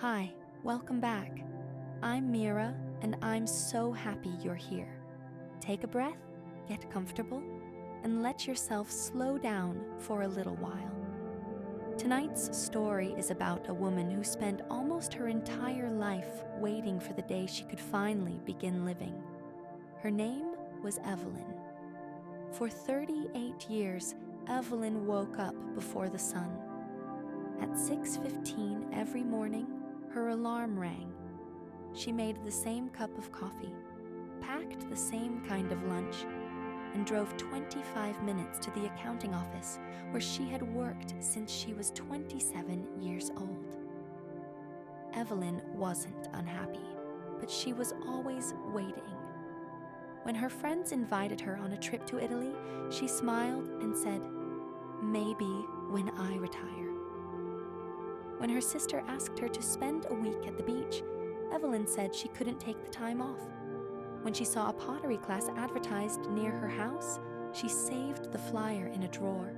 Hi, welcome back. I'm Mira, and I'm so happy you're here. Take a breath, get comfortable, and let yourself slow down for a little while. Tonight's story is about a woman who spent almost her entire life waiting for the day she could finally begin living. Her name was Evelyn. For 38 years, Evelyn woke up before the sun. At 6:15 every morning, her alarm rang. She made the same cup of coffee, packed the same kind of lunch, and drove 25 minutes to the accounting office where she had worked since she was 27 years old. Evelyn wasn't unhappy, but she was always waiting. When her friends invited her on a trip to Italy, she smiled and said, "Maybe when I retire." When her sister asked her to spend a week at the beach, Evelyn said she couldn't take the time off. When she saw a pottery class advertised near her house, she saved the flyer in a drawer.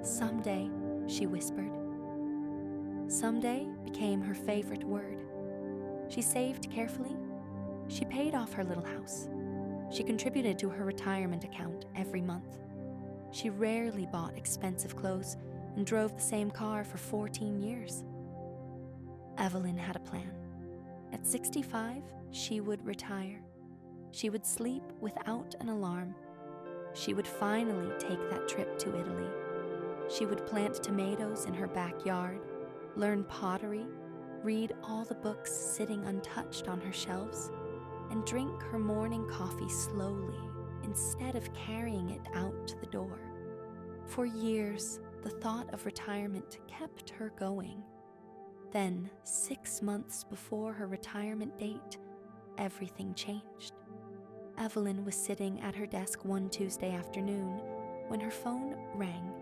"Someday," she whispered. Someday became her favorite word. She saved carefully. She paid off her little house. She contributed to her retirement account every month. She rarely bought expensive clothes and drove the same car for 14 years. Evelyn had a plan. At 65, she would retire. She would sleep without an alarm. She would finally take that trip to Italy. She would plant tomatoes in her backyard, learn pottery, read all the books sitting untouched on her shelves, and drink her morning coffee slowly instead of carrying it out to the door. For years, the thought of retirement kept her going. Then, 6 months before her retirement date, everything changed. Evelyn was sitting at her desk one Tuesday afternoon when her phone rang.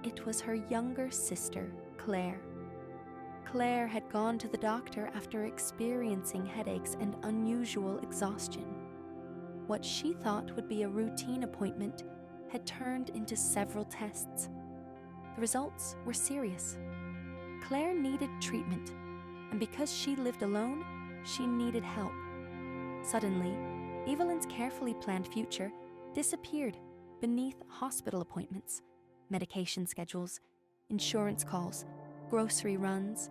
It was her younger sister, Claire. Claire had gone to the doctor after experiencing headaches and unusual exhaustion. What she thought would be a routine appointment had turned into several tests. The results were serious. Claire needed treatment, and because she lived alone, she needed help. Suddenly, Evelyn's carefully planned future disappeared beneath hospital appointments, medication schedules, insurance calls, grocery runs,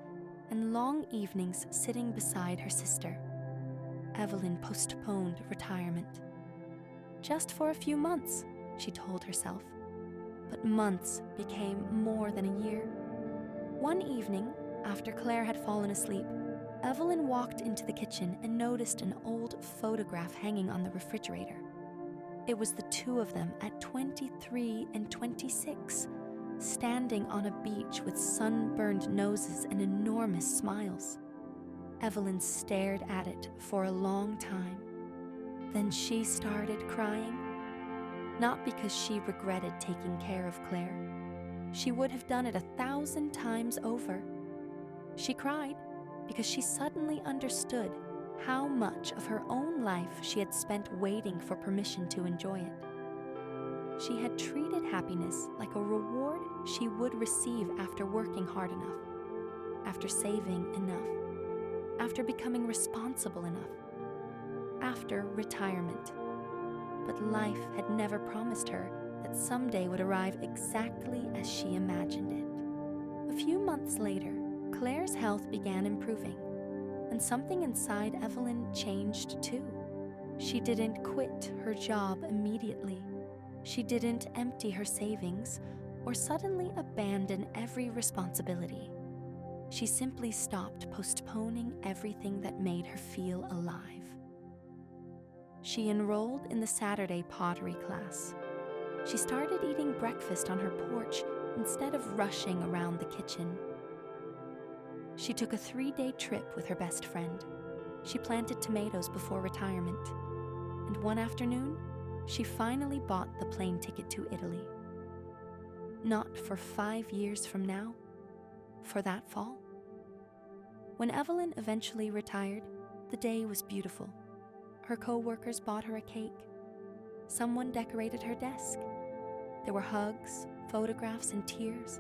and long evenings sitting beside her sister. Evelyn postponed retirement. Just for a few months, she told herself. But months became more than a year. One evening, after Claire had fallen asleep, Evelyn walked into the kitchen and noticed an old photograph hanging on the refrigerator. It was the two of them at 23 and 26, standing on a beach with sunburned noses and enormous smiles. Evelyn stared at it for a long time. Then she started crying. Not because she regretted taking care of Claire. She would have done it 1,000 times over. She cried because she suddenly understood how much of her own life she had spent waiting for permission to enjoy it. She had treated happiness like a reward she would receive after working hard enough, after saving enough, after becoming responsible enough, after retirement. But life had never promised her that someday would arrive exactly as she imagined it. A few months later, Claire's health began improving, and something inside Evelyn changed too. She didn't quit her job immediately. She didn't empty her savings or suddenly abandon every responsibility. She simply stopped postponing everything that made her feel alive. She enrolled in the Saturday pottery class. She started eating breakfast on her porch instead of rushing around the kitchen. She took a 3-day trip with her best friend. She planted tomatoes before retirement. And one afternoon, she finally bought the plane ticket to Italy. Not for 5 years from now, for that fall. When Evelyn eventually retired, the day was beautiful. Her co-workers bought her a cake. Someone decorated her desk. There were hugs, photographs, and tears.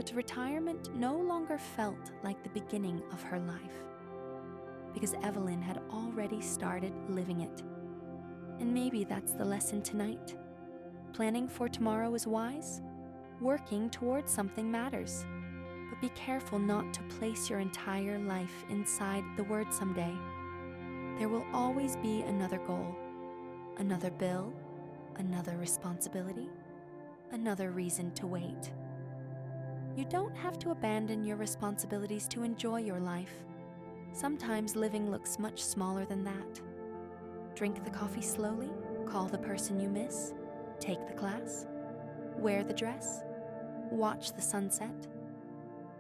But retirement no longer felt like the beginning of her life, because Evelyn had already started living it. And maybe that's the lesson tonight. Planning for tomorrow is wise. Working towards something matters. But be careful not to place your entire life inside the word someday. There will always be another goal, another bill, another responsibility, another reason to wait. You don't have to abandon your responsibilities to enjoy your life. Sometimes living looks much smaller than that. Drink the coffee slowly, call the person you miss, take the class, wear the dress, watch the sunset.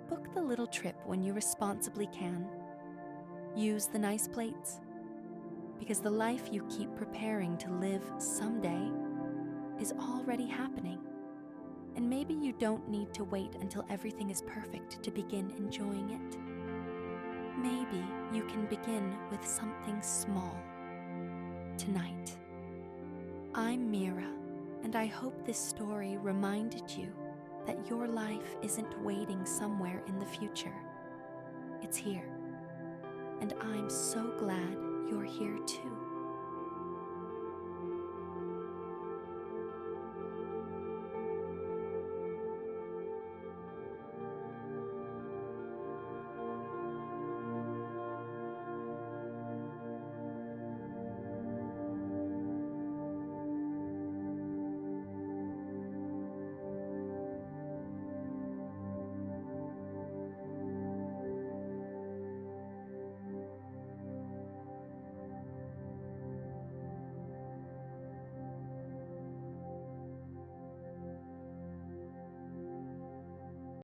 Book the little trip when you responsibly can. Use the nice plates, because the life you keep preparing to live someday is already happening. And maybe you don't need to wait until everything is perfect to begin enjoying it. Maybe you can begin with something small tonight. I'm Mira, and I hope this story reminded you that your life isn't waiting somewhere in the future. It's here. And I'm so glad you're here too.